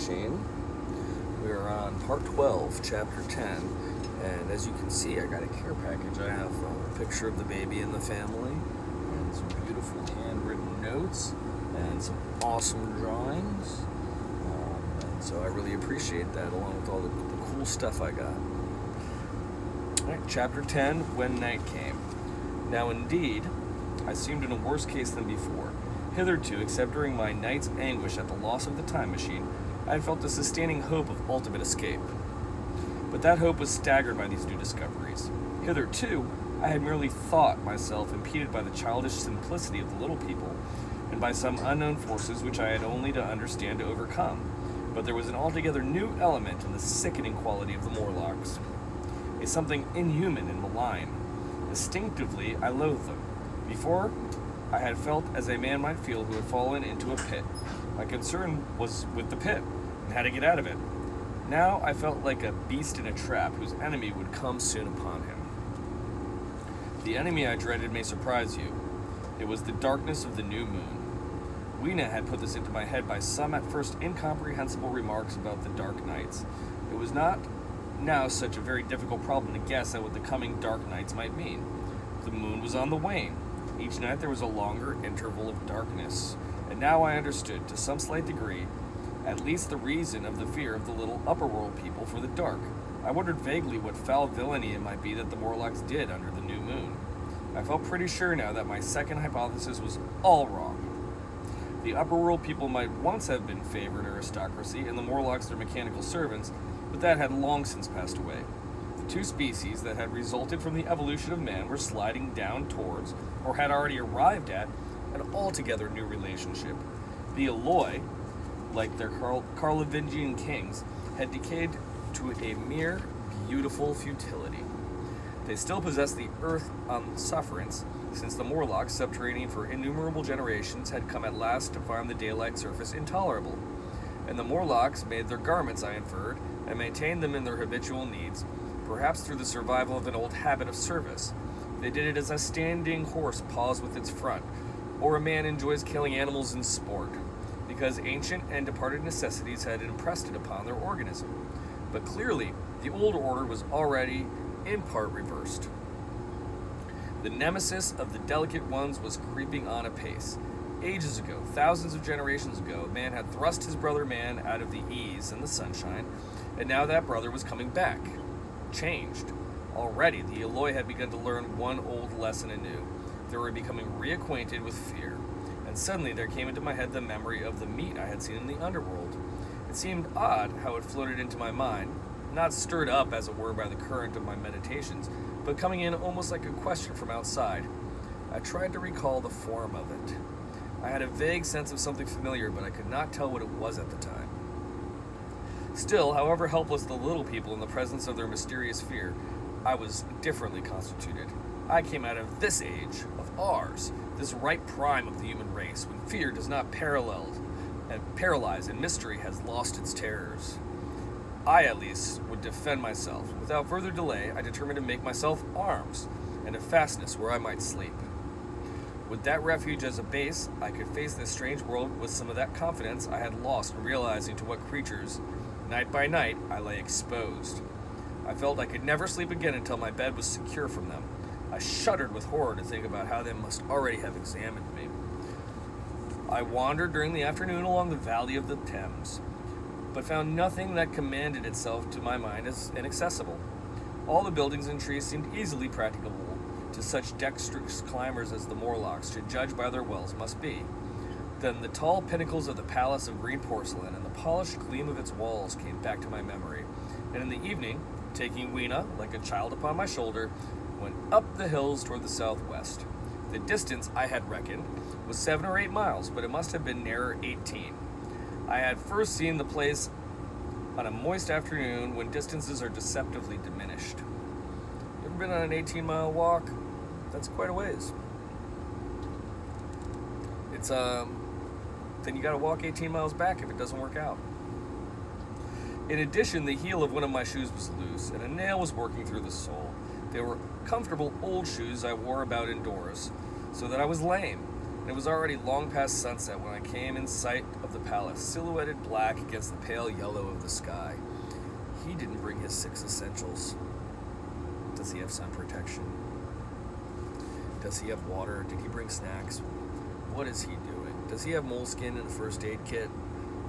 Machine. We are on part 12, chapter 10, and as you can see, I got a care package. I have a picture of the baby and the family, and some beautiful handwritten notes, and some awesome drawings. And so I really appreciate that, along with all the cool stuff I got. Alright, chapter 10, When Night Came. Now indeed, I seemed in a worse case than before. Hitherto, except during my night's anguish at the loss of the time machine, I had felt a sustaining hope of ultimate escape. But that hope was staggered by these new discoveries. Hitherto, I had merely thought myself impeded by the childish simplicity of the little people, and by some unknown forces which I had only to understand to overcome. But there was an altogether new element in the sickening quality of the Morlocks, a something inhuman and malign. Instinctively, I loathed them. Before, I had felt as a man might feel who had fallen into a pit. My concern was with the pit, and how to get out of it. Now I felt like a beast in a trap whose enemy would come soon upon him. The enemy I dreaded may surprise you. It was the darkness of the new moon. Weena had put this into my head by some at first incomprehensible remarks about the dark nights. It was not now such a very difficult problem to guess at what the coming dark nights might mean. The moon was on the wane. Each night there was a longer interval of darkness, and now I understood, to some slight degree, at least the reason of the fear of the little upper-world people for the dark. I wondered vaguely what foul villainy it might be that the Morlocks did under the new moon. I felt pretty sure now that my second hypothesis was all wrong. The upper-world people might once have been favored aristocracy, and the Morlocks their mechanical servants, but that had long since passed away. The two species that had resulted from the evolution of man were sliding down towards, or had already arrived at, an altogether new relationship. The Eloi, like their Carlovingian kings, had decayed to a mere beautiful futility. They still possessed the earth on sufferance, since the Morlocks, subterranean for innumerable generations, had come at last to find the daylight surface intolerable. And the Morlocks made their garments, I inferred, and maintained them in their habitual needs, perhaps through the survival of an old habit of service. They did it as a standing horse paws with its front, or a man enjoys killing animals in sport, because ancient and departed necessities had impressed it upon their organism. But clearly, the old order was already, in part, reversed. The nemesis of the delicate ones was creeping on apace. Ages ago, thousands of generations ago, man had thrust his brother man out of the ease and the sunshine, and now that brother was coming back. Changed. Already, the Eloi had begun to learn one old lesson anew. They were becoming reacquainted with fear, and suddenly there came into my head the memory of the meat I had seen in the underworld. It seemed odd how it floated into my mind, not stirred up, as it were, by the current of my meditations, but coming in almost like a question from outside. I tried to recall the form of it. I had a vague sense of something familiar, but I could not tell what it was at the time. Still, however helpless the little people in the presence of their mysterious fear, I was differently constituted. I came out of this age, of ours, this ripe prime of the human race, when fear does not paralyze and mystery has lost its terrors. I, at least, would defend myself. Without further delay, I determined to make myself arms, and a fastness where I might sleep. With that refuge as a base, I could face this strange world with some of that confidence I had lost in realizing to what creatures, night by night, I lay exposed. I felt I could never sleep again until my bed was secure from them. I shuddered with horror to think about how they must already have examined me. I wandered during the afternoon along the valley of the Thames, but found nothing that commended itself to my mind as inaccessible. All the buildings and trees seemed easily practicable to such dexterous climbers as the Morlocks, to judge by their wells, must be. Then the tall pinnacles of the palace of green porcelain and the polished gleam of its walls came back to my memory, and in the evening, taking Weena like a child upon my shoulder, went up the hills toward the southwest. The distance, I had reckoned, was 7 or 8 miles, but it must have been nearer 18. I had first seen the place on a moist afternoon when distances are deceptively diminished. You ever been on an 18-mile walk? That's quite a ways. It's, then you gotta walk 18 miles back if it doesn't work out. In addition, the heel of one of my shoes was loose, and a nail was working through the sole. They were comfortable old shoes I wore about indoors, so that I was lame. and it was already long past sunset when I came in sight of the palace, silhouetted black against the pale yellow of the sky. He didn't bring his 6 essentials. Does he have sun protection? Does he have water? Did he bring snacks? What is he doing? Does he have moleskin and a first aid kit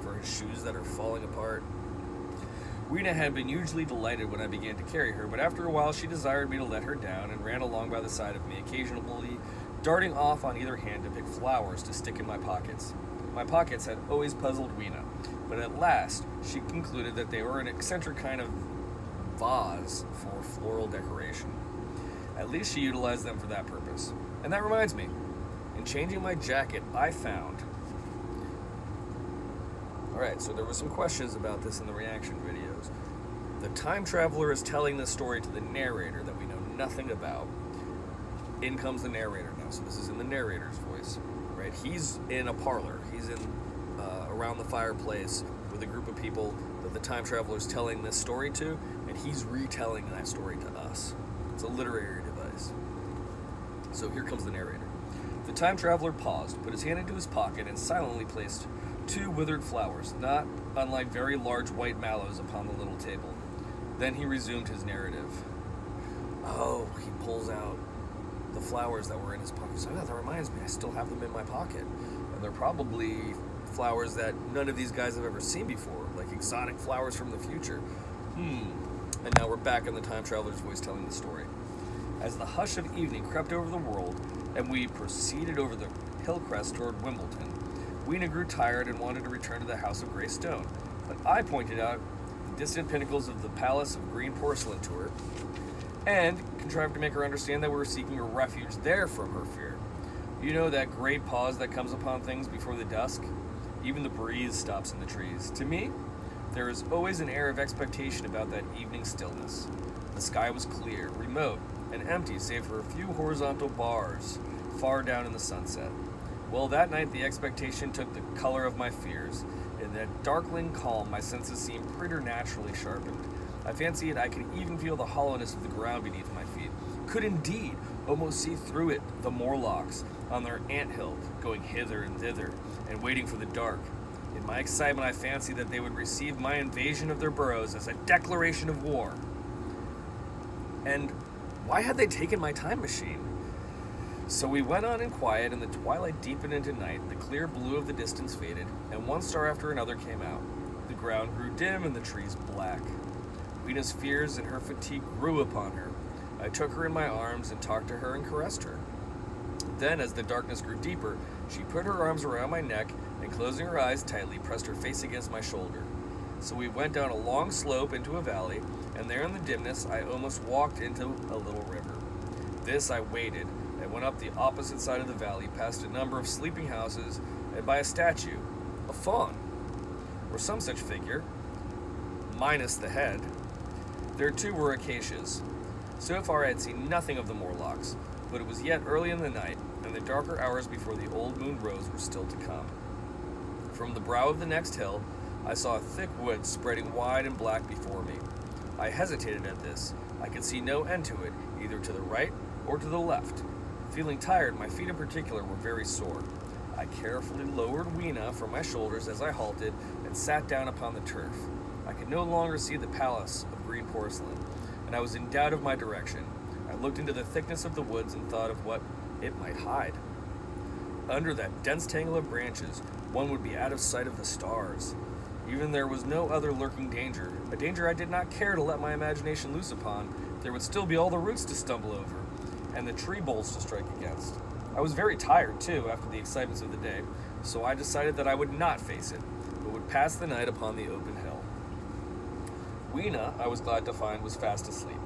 for his shoes that are falling apart? Weena had been hugely delighted when I began to carry her, but after a while she desired me to let her down and ran along by the side of me, occasionally darting off on either hand to pick flowers to stick in my pockets. My pockets had always puzzled Weena, but at last she concluded that they were an eccentric kind of vase for floral decoration. At least she utilized them for that purpose. And that reminds me, in changing my jacket, I found... Alright, so there were some questions about this in the reaction videos. The time traveler is telling this story to the narrator that we know nothing about. In comes the narrator now, so this is in the narrator's voice, right? He's in a parlor. He's in around the fireplace with a group of people that the time traveler is telling this story to, and he's retelling that story to us. It's a literary device. So here comes the narrator. The time traveler paused, put his hand into his pocket, and silently placed 2 withered flowers, not unlike very large white mallows, upon the little table. Then he resumed his narrative. Oh, he pulls out the flowers that were in his pocket. So that reminds me, I still have them in my pocket. And they're probably flowers that none of these guys have ever seen before, like exotic flowers from the future. And now we're back in the time traveler's voice telling the story. As the hush of evening crept over the world, and we proceeded over the hill crest toward Wimbledon, Weena grew tired and wanted to return to the House of Grey Stone. But I pointed out the distant pinnacles of the Palace of Green Porcelain to her, and contrived to make her understand that we were seeking a refuge there from her fear. You know that great pause that comes upon things before the dusk? Even the breeze stops in the trees. To me, there is always an air of expectation about that evening stillness. The sky was clear, remote, and empty save for a few horizontal bars far down in the sunset. Well, that night the expectation took the color of my fears. In that darkling calm, my senses seemed preternaturally sharpened. I fancied I could even feel the hollowness of the ground beneath my feet. Could indeed almost see through it the Morlocks on their anthill, going hither and thither, and waiting for the dark. In my excitement, I fancied that they would receive my invasion of their burrows as a declaration of war. And why had they taken my time machine? So we went on in quiet, and the twilight deepened into night. The clear blue of the distance faded, and one star after another came out. The ground grew dim and the trees black. Weena's fears and her fatigue grew upon her. I took her in my arms and talked to her and caressed her. Then, as the darkness grew deeper, she put her arms around my neck and, closing her eyes tightly, pressed her face against my shoulder. So we went down a long slope into a valley, and there in the dimness I almost walked into a little river. This I waded, and went up the opposite side of the valley, past a number of sleeping houses, and by a statue, a faun, or some such figure, minus the head. There too were acacias. So far I had seen nothing of the Morlocks, but it was yet early in the night, and the darker hours before the old moon rose were still to come. From the brow of the next hill, I saw a thick wood spreading wide and black before me. I hesitated at this. I could see no end to it, either to the right or to the left. Feeling tired, my feet in particular were very sore. I carefully lowered Weena from my shoulders as I halted and sat down upon the turf. I could no longer see the Palace of Green Porcelain, and I was in doubt of my direction. I looked into the thickness of the woods and thought of what it might hide. Under that dense tangle of branches, one would be out of sight of the stars. Even there was no other lurking danger, a danger I did not care to let my imagination loose upon. There would still be all the roots to stumble over, and the tree boles to strike against. I was very tired, too, after the excitements of the day, so I decided that I would not face it, but would pass the night upon the open hill. Weena, I was glad to find, was fast asleep.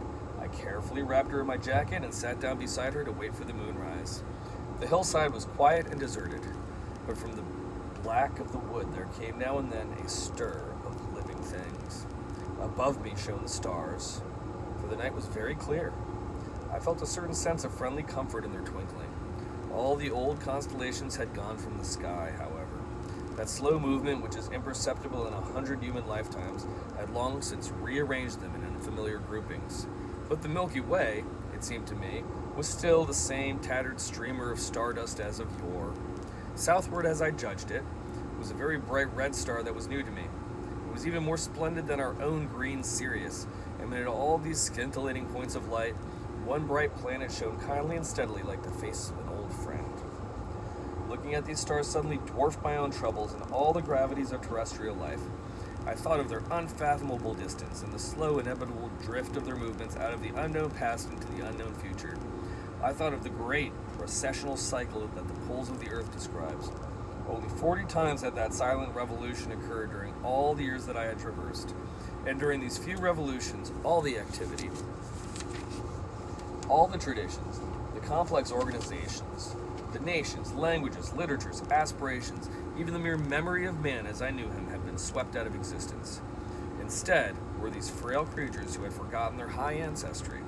I carefully wrapped her in my jacket and sat down beside her to wait for the moonrise. The hillside was quiet and deserted, but from the black of the wood there came now and then a stir of living things. Above me shone the stars, for the night was very clear. I felt a certain sense of friendly comfort in their twinkling. All the old constellations had gone from the sky, however. That slow movement, which is imperceptible in 100 human lifetimes, had long since rearranged them in unfamiliar groupings. But the Milky Way, it seemed to me, was still the same tattered streamer of stardust as of yore. Southward, as I judged it, was a very bright red star that was new to me. It was even more splendid than our own green Sirius, and amid all these scintillating points of light, one bright planet shone kindly and steadily like the face of an old friend. Looking at these stars suddenly dwarfed my own troubles and all the gravities of terrestrial life. I thought of their unfathomable distance and the slow, inevitable drift of their movements out of the unknown past into the unknown future. I thought of the great processional cycle that the poles of the earth describes. Only 40 times had that silent revolution occurred during all the years that I had traversed. And during these few revolutions, all the activity, all the traditions, the complex organizations, the nations, languages, literatures, aspirations, even the mere memory of man as I knew him had been swept out of existence. Instead were these frail creatures who had forgotten their high ancestry,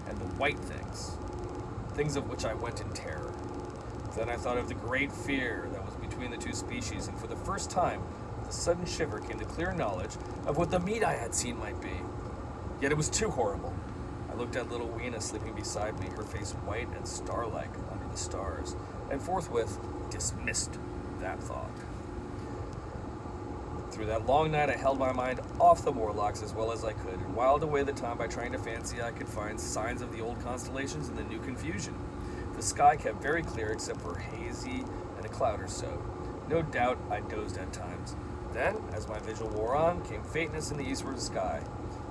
and the white things, things of which I went in terror. Then I thought of the great fear that was between the two species, and for the first time, with a sudden shiver came the clear knowledge of what the meat I had seen might be. Yet it was too horrible. I looked at little Weena sleeping beside me, her face white and star-like under the stars, and forthwith dismissed that thought. Through that long night, I held my mind off the Morlocks as well as I could, and whiled away the time by trying to fancy I could find signs of the old constellations in the new confusion. The sky kept very clear except for hazy and a cloud or so. No doubt I dozed at times. Then, as my vigil wore on, came faintness in the eastward sky,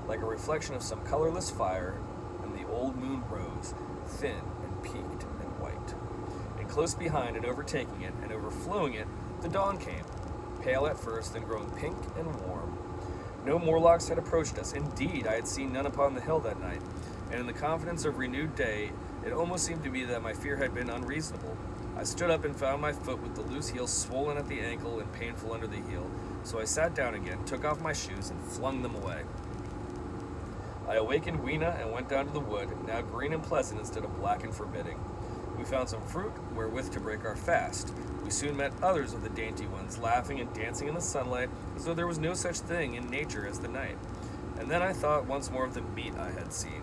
like a reflection of some colorless fire, and the old moon rose, thin and peaked and white. And close behind and overtaking it and overflowing it, the dawn came, pale at first, then growing pink and warm. No Morlocks had approached us. Indeed, I had seen none upon the hill that night, and in the confidence of renewed day, it almost seemed to me that my fear had been unreasonable. I stood up and found my foot with the loose heel swollen at the ankle and painful under the heel, so I sat down again, took off my shoes, and flung them away. I awakened Weena and went down to the wood, now green and pleasant instead of black and forbidding. We found some fruit wherewith to break our fast. We soon met others of the dainty ones, laughing and dancing in the sunlight as though there was no such thing in nature as the night. And then I thought once more of the meat I had seen.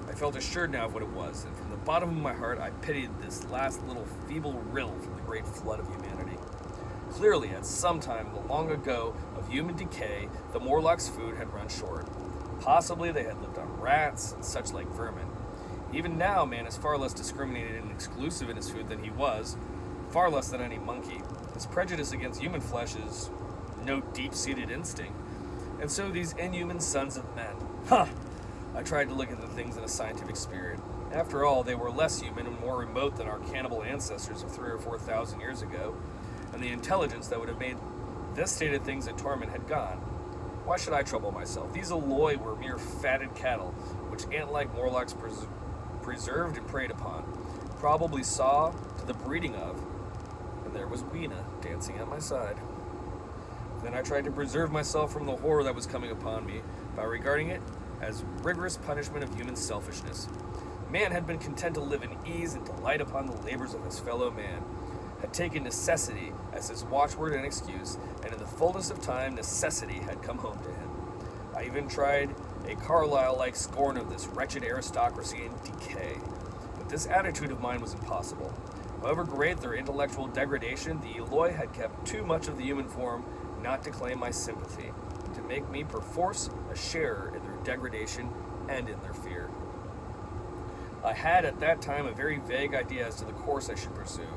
I felt assured now of what it was, and from the bottom of my heart I pitied this last little feeble rill from the great flood of humanity. Clearly, at some time long ago of human decay, the Morlocks' food had run short. Possibly they had lived on rats and such like vermin. Even now, man is far less discriminating and exclusive in his food than he was, far less than any monkey. His prejudice against human flesh is no deep-seated instinct. And so these inhuman sons of men. I tried to look at the things in a scientific spirit. After all, they were less human and more remote than our cannibal ancestors of 3,000 or 4,000 years ago, and the intelligence that would have made this state of things a torment had gone. Why should I trouble myself? These Eloi were mere fatted cattle, which ant-like Morlocks preserved and preyed upon, probably saw to the breeding of, and there was Weena dancing at my side. Then I tried to preserve myself from the horror that was coming upon me by regarding it as rigorous punishment of human selfishness. Man had been content to live in ease and delight upon the labors of his fellow man, had taken necessity as his watchword and excuse, and in the fullness of time, necessity had come home to him. I even tried a Carlyle-like scorn of this wretched aristocracy in decay, but this attitude of mine was impossible. However great their intellectual degradation, the Eloi had kept too much of the human form not to claim my sympathy, to make me perforce a sharer in their degradation and in their fear. I had at that time a very vague idea as to the course I should pursue.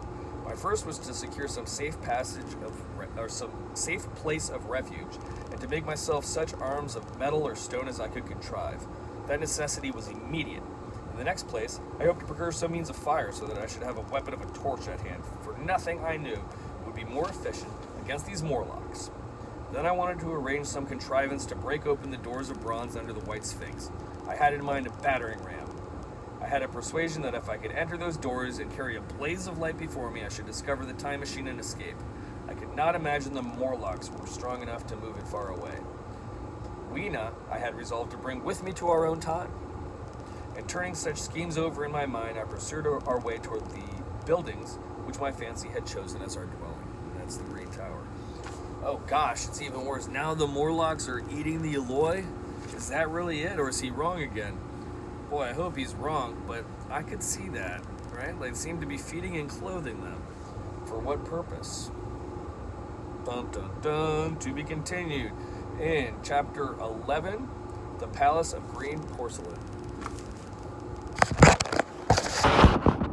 My first was to secure some safe some safe place of refuge, and to make myself such arms of metal or stone as I could contrive. That necessity was immediate. In the next place, I hoped to procure some means of fire so that I should have a weapon of a torch at hand, for nothing I knew would be more efficient against these Morlocks. Then I wanted to arrange some contrivance to break open the doors of bronze under the White Sphinx. I had in mind a battering ram. I had a persuasion that if I could enter those doors and carry a blaze of light before me, I should discover the time machine and escape. I could not imagine the Morlocks were strong enough to move it far away. Weena I had resolved to bring with me to our own time. And turning such schemes over in my mind, I pursued our way toward the buildings which my fancy had chosen as our dwelling. And that's the Great Tower. Oh gosh, it's even worse. Now the Morlocks are eating the Eloi? Is that really it, or is he wrong again? Boy, I hope he's wrong, but I could see that, right? They seem to be feeding and clothing them. For what purpose? Dun dun dun. To be continued in chapter 11, the Palace of Green Porcelain.